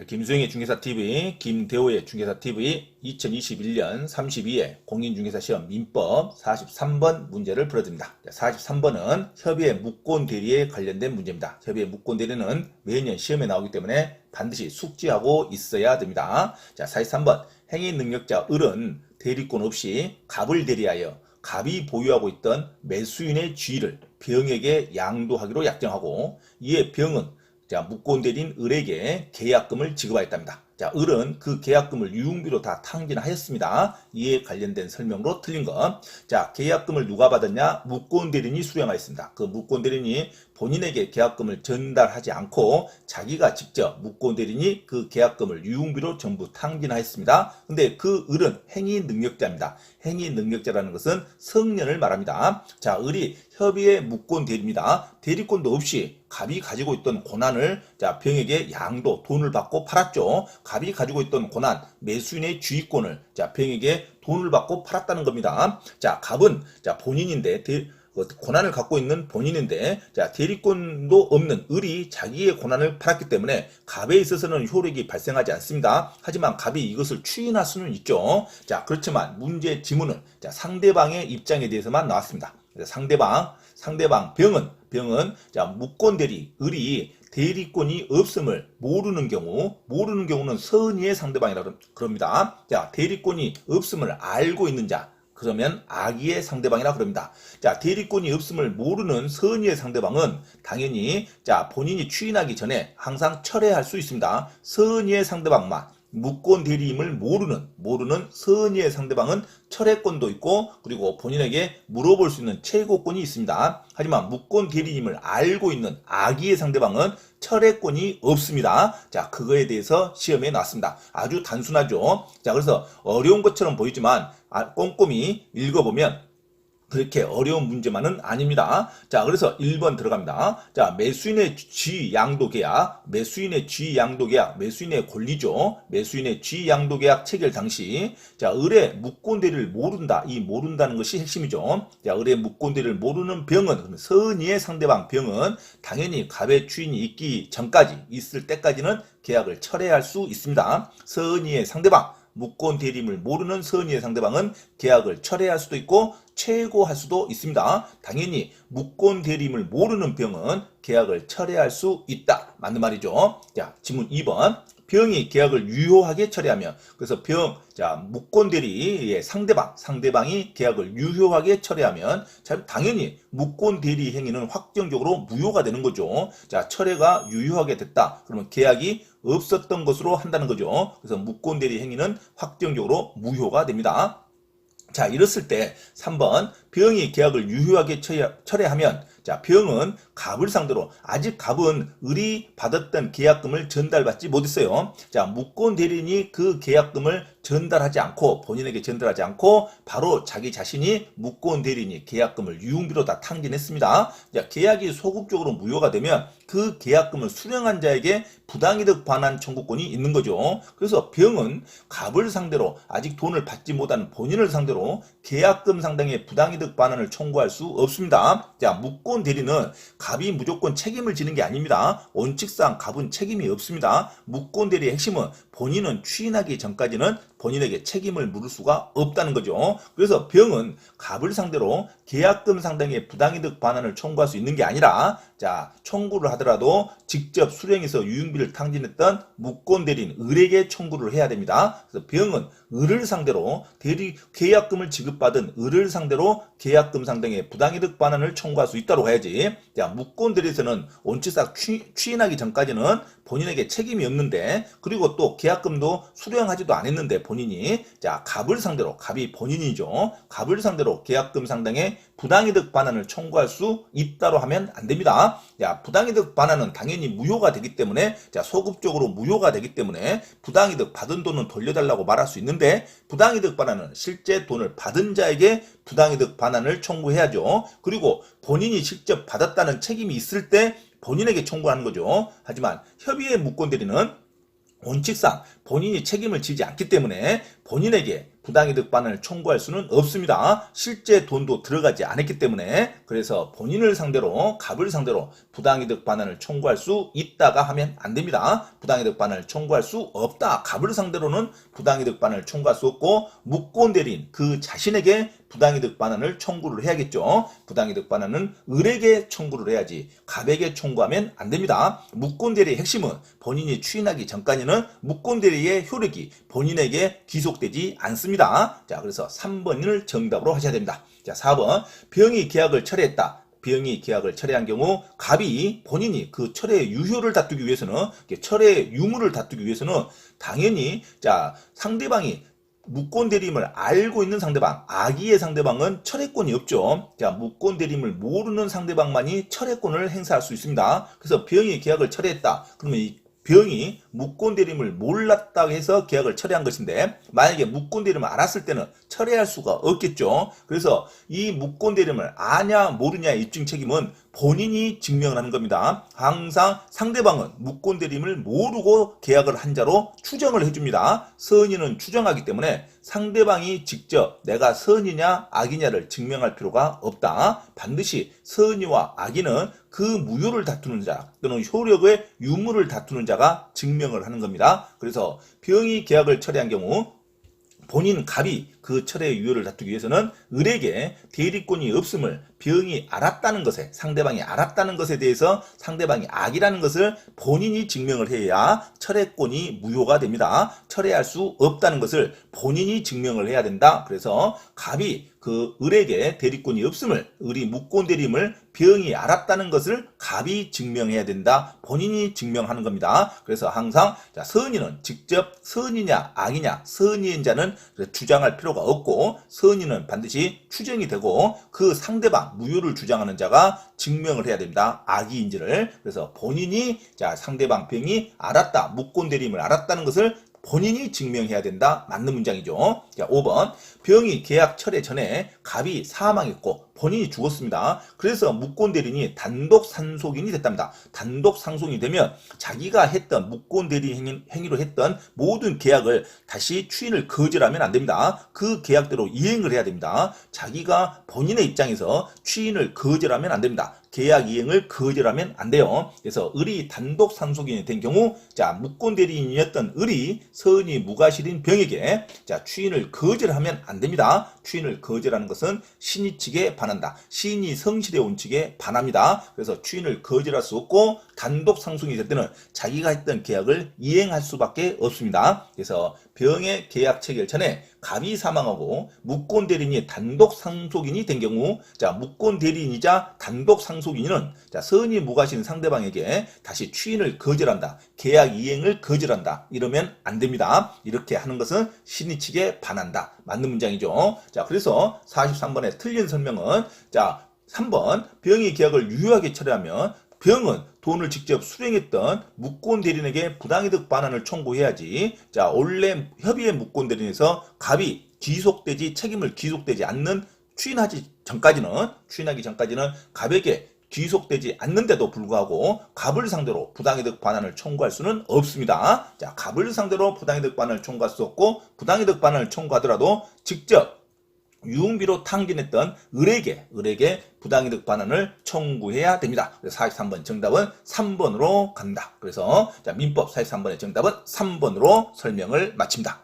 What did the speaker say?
김수영의 중개사TV, 김대호의 중개사TV 2021년 32회 공인중개사시험 민법 43번 문제를 풀어드립니다. 43번은 협의의 무권 대리에 관련된 문제입니다. 협의의 무권 대리는 매년 시험에 나오기 때문에 반드시 숙지하고 있어야 됩니다. 자, 43번 행위 능력자 을은 대리권 없이 갑을 대리하여 갑이 보유하고 있던 매수인의 지위를 병에게 양도하기로 약정하고 이에 병은 무권 대리인 을에게 계약금을 지급하였답니다. 자, 을은 그 계약금을 유흥비로 다 탕진하였습니다. 이에 관련된 설명으로 틀린 것. 자, 계약금을 누가 받았냐? 무권 대리인이 수령하였습니다. 그 무권 대리인이 본인에게 계약금을 전달하지 않고 자기가 직접 무권 대리인이 그 계약금을 유흥비로 전부 탕진하였습니다. 근데 그 을은 행위 능력자입니다. 행위 능력자라는 것은 성년을 말합니다. 자, 을이 협의의 무권 대리입니다. 대리권도 없이 갑이 가지고 있던 고난을 병에게 양도, 돈을 받고 팔았죠. 갑이 가지고 있던 고난, 매수인의 주의권을 병에게 돈을 받고 팔았다는 겁니다. 자, 갑은 본인인데 고난을 갖고 있는 본인인데 대리권도 없는 을이 자기의 고난을 팔았기 때문에 갑에 있어서는 효력이 발생하지 않습니다. 하지만 갑이 이것을 추인할 수는 있죠. 자, 그렇지만 문제 지문은 상대방의 입장에 대해서만 나왔습니다. 상대방 병은 무권 대리 을이 대리권이 없음을 모르는 경우는 선의의 상대방이라 그럽니다. 자, 대리권이 없음을 알고 있는 자, 그러면 악의의 상대방이라 그럽니다. 자, 대리권이 없음을 모르는 선의의 상대방은 당연히 본인이 추인하기 전에 항상 철회할 수 있습니다. 선의의 상대방만, 무권 대리임을 모르는 선의의 상대방은 철회권도 있고 그리고 본인에게 물어볼 수 있는 최고권이 있습니다. 하지만 무권 대리임을 알고 있는 악의의 상대방은 철회권이 없습니다. 자, 그거에 대해서 시험에 나왔습니다. 아주 단순하죠. 자, 그래서 어려운 것처럼 보이지만 꼼꼼히 읽어보면 그렇게 어려운 문제만은 아닙니다. 자, 그래서 1번 들어갑니다. 자, 매수인의 지위 양도 계약, 매수인의 권리죠. 매수인의 지위 양도 계약 체결 당시, 을의 무권 대리를 모른다. 이 모른다는 것이 핵심이죠. 자, 을의 무권 대리를 모르는 병은, 선의의 상대방 병은 당연히 갑의 추인이 있을 때까지는 계약을 철회할 수 있습니다. 선의의 상대방, 무권 대리임을 모르는 선의의 상대방은 계약을 철회할 수도 있고 최고할 수도 있습니다. 당연히 무권 대리임을 모르는 병은 계약을 철회할 수 있다. 맞는 말이죠. 자, 지문 2번. 병이 계약을 유효하게 철회하면, 그래서 무권 대리의 상대방이 계약을 유효하게 철회하면 당연히 무권 대리 행위는 확정적으로 무효가 되는 거죠. 자, 철회가 유효하게 됐다. 그러면 계약이 없었던 것으로 한다는 거죠. 그래서 무권 대리 행위는 확정적으로 무효가 됩니다. 자, 이랬을 때 3번 병이 계약을 유효하게 철회하면 병은 갑을 상대로 아직 갑은 을이 받았던 계약금을 전달받지 못했어요. 자, 무권 대리인이 그 계약금을 본인에게 전달하지 않고 바로 자기 자신이 무권 대리인이 계약금을 유흥비로 다 탕진했습니다. 자, 계약이 소급적으로 무효가 되면 그 계약금을 수령한 자에게 부당이득 반환 청구권이 있는 거죠. 그래서 병은 갑을 상대로 아직 돈을 받지 못한 본인을 상대로 계약금 상당의 부당이득 반환을 청구할 수 없습니다. 자, 무권 대리는 갑이 무조건 책임을 지는 게 아닙니다. 원칙상 갑은 책임이 없습니다. 무권 대리의 핵심은 본인은 추인하기 전까지는 본인에게 책임을 물을 수가 없다는 거죠. 그래서 병은 갑을 상대로 계약금 상당의 부당이득 반환을 청구할 수 있는 게 아니라 청구를 하더라도 직접 수령해서 유흥비를 탕진했던 무권 대리인 을에게 청구를 해야 됩니다. 그래서 병은 을을 상대로 계약금을 지급받은 을을 상대로 계약금 상당의 부당이득 반환을 청구할 수 있다고 해야지. 자, 무권 대리에서는 원칙상 추인하기 전까지는 본인에게 책임이 없는데, 그리고 또 계약금도 수령하지도 않았는데 본인이 갑을 상대로, 갑이 본인이죠. 갑을 상대로 계약금 상당의 부당이득 반환을 청구할 수 있다고 하면 안 됩니다. 부당이득 반환은 당연히 무효가 되기 때문에, 소급적으로 무효가 되기 때문에 부당이득 받은 돈은 돌려달라고 말할 수 있는데, 부당이득 반환은 실제 돈을 받은 자에게 부당이득 반환을 청구해야죠. 그리고 본인이 직접 받았다는 책임이 있을 때 본인에게 청구하는 거죠. 하지만 협의의 무권 대리는 원칙상 본인이 책임을 지지 않기 때문에 본인에게 부당이득 반환을 청구할 수는 없습니다. 실제 돈도 들어가지 않았기 때문에. 그래서 본인을 상대로, 갑을 상대로 부당이득 반환을 청구할 수 있다가 하면 안 됩니다. 부당이득 반환을 청구할 수 없다. 갑을 상대로는 부당이득 반환을 청구할 수 없고, 무권대리인 그 자신에게 부당이득 반환을 청구를 해야겠죠. 부당이득 반환은 을에게 청구를 해야지 갑에게 청구하면 안 됩니다. 무권대리의 핵심은 본인이 추인하기 전까지는 무권대리의 효력이 본인에게 귀속되지 않습니다. 자, 그래서 3번을 정답으로 하셔야 됩니다. 자, 4번 병이 계약을 철회했다. 병이 계약을 철회한 경우 갑이 본인이 그 철회 유효를 다투기 위해서는, 철회 유무를 다투기 위해서는 당연히 자 상대방이 무권대리임을 알고 있는 상대방, 악의의 상대방은 철회권이 없죠. 자, 무권대리임을 모르는 상대방만이 철회권을 행사할 수 있습니다. 그래서 병이 계약을 철회했다. 그러면 이 병이 무권대리임을 몰랐다고 해서 계약을 철회한 것인데, 만약에 무권대리임을 알았을 때는 철회할 수가 없겠죠. 그래서 이 무권대리임을 아냐 모르냐의 입증 책임은 본인이 증명을 하는 겁니다. 항상 상대방은 무권대리임을 모르고 계약을 한 자로 추정을 해줍니다. 선의는 추정하기 때문에 상대방이 직접 내가 선의냐 악이냐를 증명할 필요가 없다. 반드시 선의와 악의는 그 무효를 다투는 자 또는 효력의 유무를 다투는 자가 증명을 하는 겁니다. 그래서 병이 계약을 철회한 경우 본인 갑이 그 철회의 유효를 다투기 위해서는 을에게 대리권이 없음을 병이 알았다는 것에, 상대방이 알았다는 것에 대해서 상대방이 악이라는 것을 본인이 증명을 해야 철회권이 무효가 됩니다. 철회할 수 없다는 것을 본인이 증명을 해야 된다. 그래서 갑이 그 을에게 대리권이 없음을, 을이 무권대리임을 병이 알았다는 것을 갑이 증명해야 된다. 본인이 증명하는 겁니다. 그래서 항상 자, 선의는 직접 선의냐 악이냐, 선의인 자는 주장할 필요가 없고, 선의는 반드시 추정이 되고 그 상대방 무효를 주장하는 자가 증명을 해야 됩니다. 악의인지를. 그래서 본인이 자 상대방 병이 알았다, 무권대리임을 알았다는 것을 본인이 증명해야 된다. 맞는 문장이죠. 자, 5번 병이 계약 철회 전에 갑이 사망했고 본인이 죽었습니다. 그래서 무권대리인이 단독 상속인이 됐답니다. 단독 상속인이 되면 자기가 했던 무권대리인 행위로 했던 모든 계약을 다시 추인을 거절하면 안 됩니다. 그 계약대로 이행을 해야 됩니다. 자기가 본인의 입장에서 추인을 거절하면 안 됩니다. 계약 이행을 거절하면 안 돼요. 그래서 을이 단독 상속인이 된 경우 자 무권대리인이었던 을이 선의 무과실인 병에게 자 추인을 거절하면 안 됩니다. 추인을 거절하는 것은 신의 측에 반한다. 신이 성실해 온 측에 반합니다. 그래서 추인을 거절할 수 없고 단독 상속인이 될 때는 자기가 했던 계약을 이행할 수밖에 없습니다. 그래서 병의 계약 체결 전에 갑이 사망하고 무권대리인이 단독 상속인이 된 경우 자 무권대리인이자 단독 상속인은 자 선의 무과실인 상대방에게 다시 추인을 거절한다. 계약 이행을 거절한다. 이러면 안 됩니다. 이렇게 하는 것은 신의 측에 반한다. 맞는 문장이죠. 자, 그래서 43번의 틀린 설명은 자 3번 병이 계약을 유효하게 철회하면 병은 돈을 직접 수령했던 무권대리인에게 부당이득 반환을 청구해야지. 자, 원래 협의의 무권대리인에서 갑이 책임을 귀속되지 않는 추인하기 전까지는 갑에게 귀속되지 않는데도 불구하고 갑을 상대로 부당이득 반환을 청구할 수는 없습니다. 자, 갑을 상대로 부당이득 반환을 청구할 수 없고, 부당이득 반환을 청구하더라도 직접 유흥비로 탕진했던 을에게 부당이득 반환을 청구해야 됩니다. 그래서 43번 정답은 3번으로 간다. 그래서 자 민법 43번의 정답은 3번으로 설명을 마칩니다.